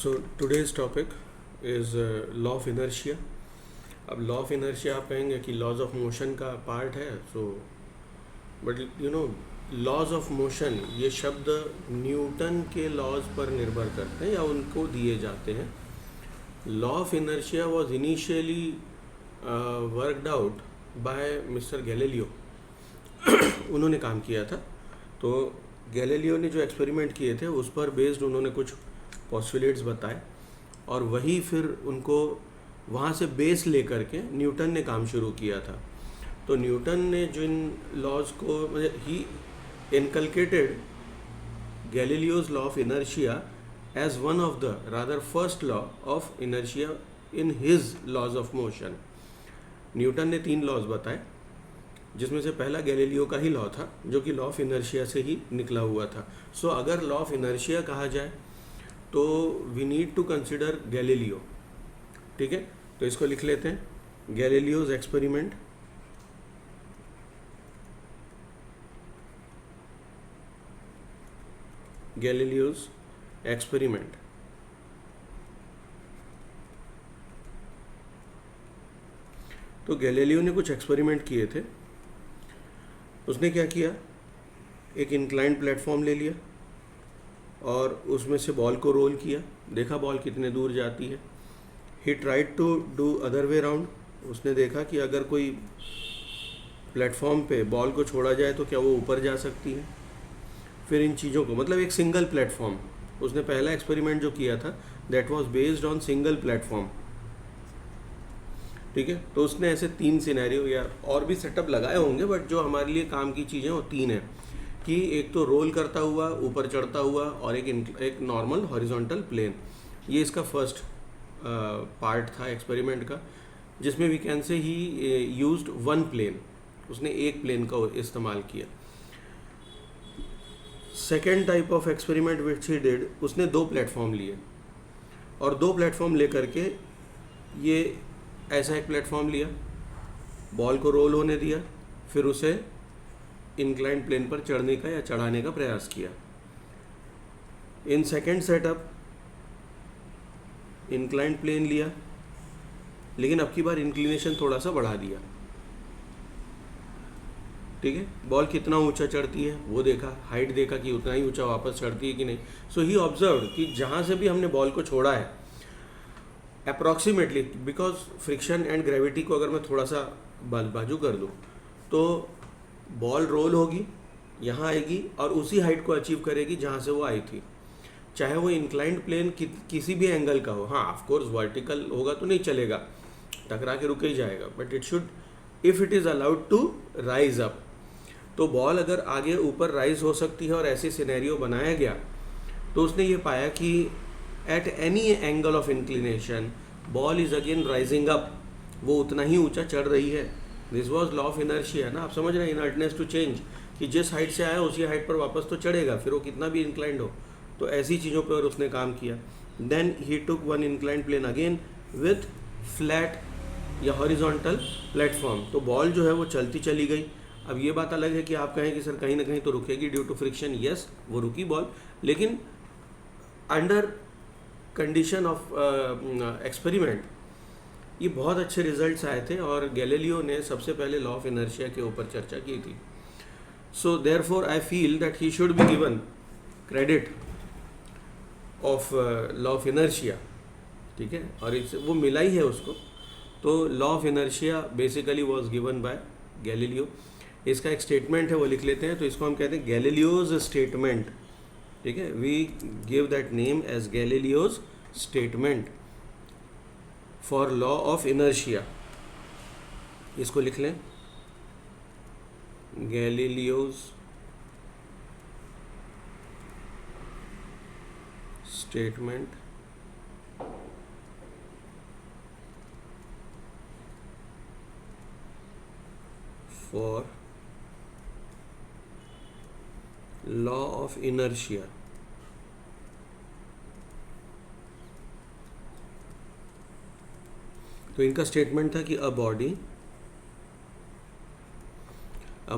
So today's topic is law of inertia. अब law of inertia आप कहेंगे कि लॉज ऑफ मोशन का पार्ट है. So but you know laws of motion ये शब्द न्यूटन के लॉज पर निर्भर करते हैं या उनको दिए जाते हैं. Law of inertia was initially worked out by mister Galileo. उन्होंने काम किया था. तो गैलीलियो ने जो एक्सपेरिमेंट किए थे उस पर बेस्ड उन्होंने कुछ पॉस्टुलेट्स बताए और वही फिर उनको वहाँ से बेस लेकर के न्यूटन ने काम शुरू किया था. तो न्यूटन ने जिन लॉज को ही inculcated Galileo's law of inertia as one of the rather first law of inertia in his laws of motion. Newton ने 3 लॉज बताए जिसमें से पहला गैलीलियो का ही लॉ था जो कि लॉ ऑफ इनर्शिया से ही निकला हुआ था. सो अगर लॉ ऑफ इनर्शिया कहा जाए तो we need to consider Galileo. ठीक है, तो इसको लिख लेते हैं. Galileo's experiment. Galileo's experiment. तो गैलीलियो ने कुछ एक्सपेरिमेंट किए थे. उसने क्या किया, एक इंक्लाइंड प्लेटफॉर्म ले लिया और उसमें से बॉल को रोल किया, देखा बॉल कितने दूर जाती है. He tried to do other way round. उसने देखा कि अगर कोई प्लेटफॉर्म पे बॉल को छोड़ा जाए तो क्या वो ऊपर जा सकती है. फिर इन चीज़ों को मतलब एक सिंगल प्लेटफॉर्म, उसने पहला एक्सपेरिमेंट जो किया था that was based on single platform. ठीक है, तो उसने ऐसे 3 सिनेरियो या और भी सेटअप लगाए होंगे बट जो हमारे लिए काम की चीज़ें वो 3 हैं कि एक तो रोल करता हुआ, ऊपर चढ़ता हुआ और एक नॉर्मल हॉरिजॉन्टल प्लेन. ये इसका फर्स्ट पार्ट था एक्सपेरिमेंट का जिसमें we can say he used one plane. उसने एक प्लेन का इस्तेमाल किया. Second type of experiment which he did, उसने 2 प्लेटफॉर्म लिए और 2 प्लेटफॉर्म लेकर के ये ऐसा एक प्लेटफॉर्म लिया, बॉल को रोल होने दिया, फिर उसे इंक्लाइंड प्लेन पर चढ़ने का या चढ़ाने का प्रयास किया. In second setup inclined plane लिया लेकिन अब की बार इंक्लिनेशन थोड़ा सा बढ़ा दिया. ठीक है, बॉल कितना ऊंचा चढ़ती है वो देखा, हाइट देखा कि उतना ही ऊंचा वापस चढ़ती है कि नहीं. सो ही ऑब्जर्व कि जहाँ से भी हमने बॉल को छोड़ा है approximately, because friction and gravity को अगर मैं थोड़ा सा बाजू कर दूँ तो बॉल रोल होगी, यहाँ आएगी और उसी हाइट को अचीव करेगी जहाँ से वो आई थी, चाहे वो इंक्लाइंड प्लेन किसी भी एंगल का हो. हाँ ऑफ कोर्स वर्टिकल होगा तो नहीं चलेगा, टकरा के रुक ही जाएगा, but it should if it is allowed to rise up. तो बॉल अगर आगे ऊपर राइज हो सकती है और ऐसे सिनेरियो बनाया गया तो उसने ये पाया कि at any angle of inclination ball is again rising up, वो उतना ही ऊंचा चढ़ रही है. This was law of inertia ना. आप समझ रहे हैं, इनर्टनेस टू चेंज, कि जिस हाइट से आया उसी हाइट पर वापस तो चढ़ेगा फिर वो कितना भी इंक्लाइंड हो. तो ऐसी चीज़ों पर उसने काम किया. Then he took one inclined plane again with flat या हॉरिजॉन्टल प्लेटफॉर्म. तो बॉल जो है वो चलती चली गई. अब ये बात अलग है कि आप कहें कि सर कहीं ना कहीं तो रुकेगी ड्यू टू फ्रिक्शन. यस, वो रुकी बॉल, लेकिन अंडर कंडीशन ऑफ एक्सपेरिमेंट ये बहुत अच्छे रिजल्ट्स आए थे और गैलीलियो ने सबसे पहले लॉ ऑफ इनर्शिया के ऊपर चर्चा की थी. So therefore I feel that he should be given credit of law of inertia. ठीक है, और इससे वो मिला ही है उसको. तो law of inertia basically was given by Galileo. इसका एक स्टेटमेंट है वो लिख लेते हैं. तो इसको हम कहते हैं गैलीलियोज स्टेटमेंट. ठीक है, we give that name as Galileo's statement for law of inertia. इसको लिख लें, Galileo's statement for law of inertia. तो इनका स्टेटमेंट था कि a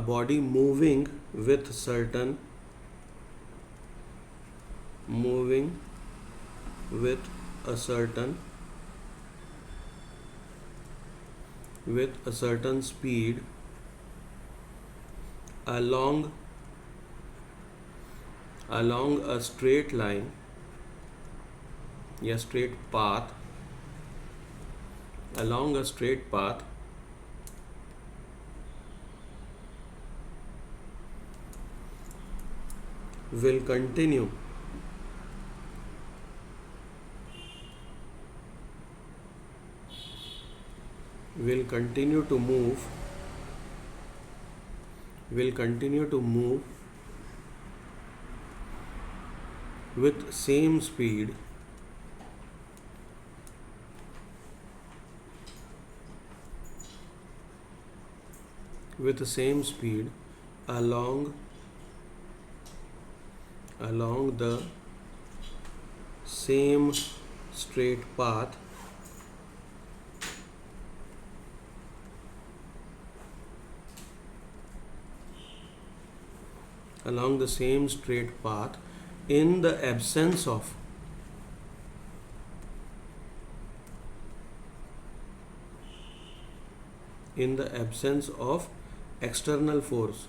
body moving with with a certain speed along a straight line या straight path, along a straight path will continue to move with same speed along the same straight path in the absence of external force.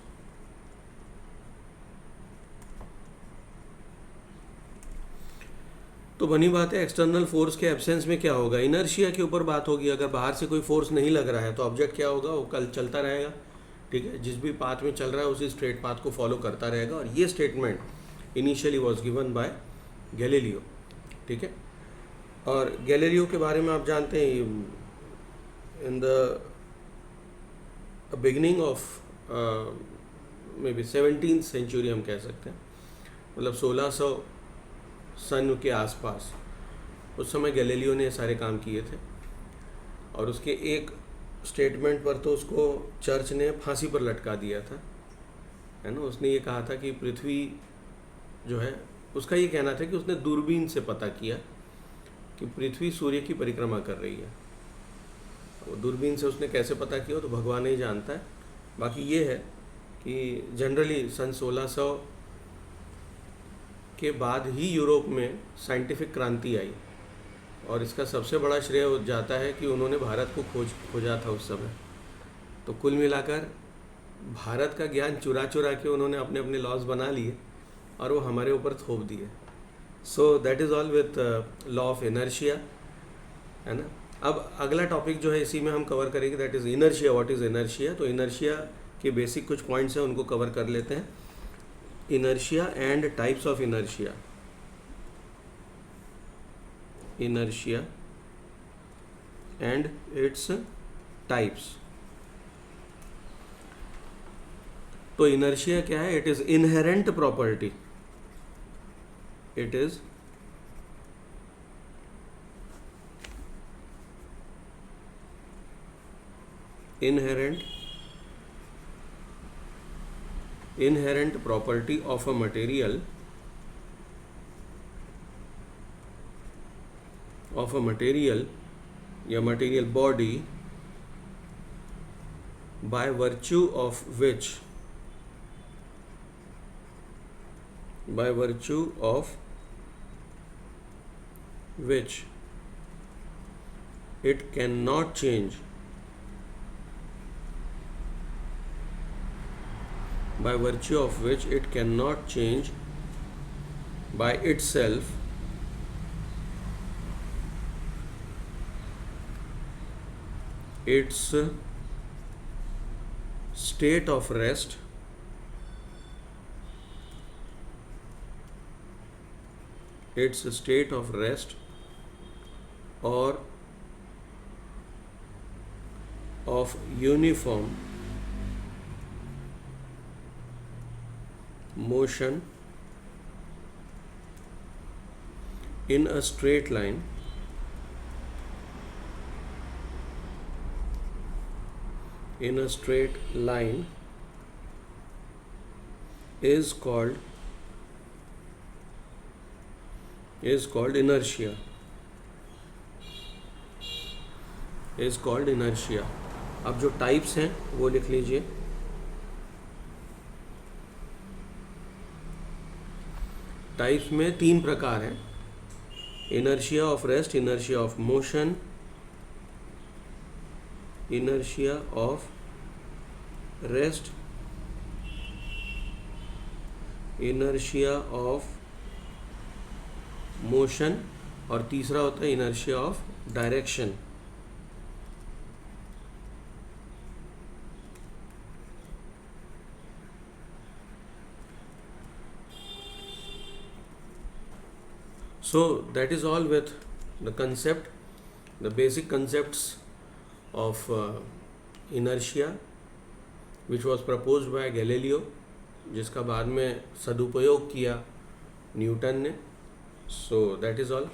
तो बनी बात है, external force के absence में क्या होगा, inertia के ऊपर बात होगी। अगर बाहर से कोई फोर्स नहीं लग रहा है तो ऑब्जेक्ट क्या होगा, वो कल चलता रहेगा, ठीक है, जिस भी पाथ में चल रहा है उसी स्ट्रेट पाथ को फॉलो करता रहेगा। और ये statement initially was given by Galileo, ठीक है। और गैलीलियो के बारे में आप जानते हैं, in the beginning of may be 17th century हम कह सकते हैं, मतलब 1600 सन के आसपास, उस समय गैलीलियो ने सारे काम किए थे। और उसके एक स्टेटमेंट पर तो उसको चर्च ने फांसी पर लटका दिया था, है ना। उसने ये कहा था कि पृथ्वी जो है, उसका ये कहना था कि उसने दूरबीन से पता किया कि पृथ्वी सूर्य की परिक्रमा कर रही है। वो दूरबीन से उसने कैसे पता किया तो भगवान ही जानता है। बाकी ये है कि जनरली सन 1600 के बाद ही यूरोप में साइंटिफिक क्रांति आई, और इसका सबसे बड़ा श्रेय जाता है कि उन्होंने भारत को खोजा था उस समय। तो कुल मिलाकर भारत का ज्ञान चुरा के उन्होंने अपने अपने लॉज बना लिए और वो हमारे ऊपर थोप दिए। So that is all with law of inertia, है ना। अब अगला टॉपिक जो है इसी में हम कवर करेंगे, that is inertia. What is inertia? तो इनर्शिया के बेसिक कुछ पॉइंट्स हैं, उनको कवर कर लेते हैं। Inertia and types of inertia. Inertia and its types. तो इनर्शिया क्या है? It is inherent property. It is inherent property of a material या material body by virtue of which it cannot change by itself its state of rest or of uniform motion in a straight line is called inertia. अब जो types हैं वो लिख लीजिए। Types में 3 प्रकार हैं। inertia of rest, inertia of motion, inertia of rest, inertia of motion, और तीसरा होता है inertia of direction. So that is all with the concept, the basic concepts of inertia which was proposed by Galileo, जिसका बाद में सदुपयोग किया Newton ने. So that is all.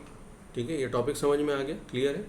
ठीक है, ये टॉपिक समझ में आ गया, क्लियर है.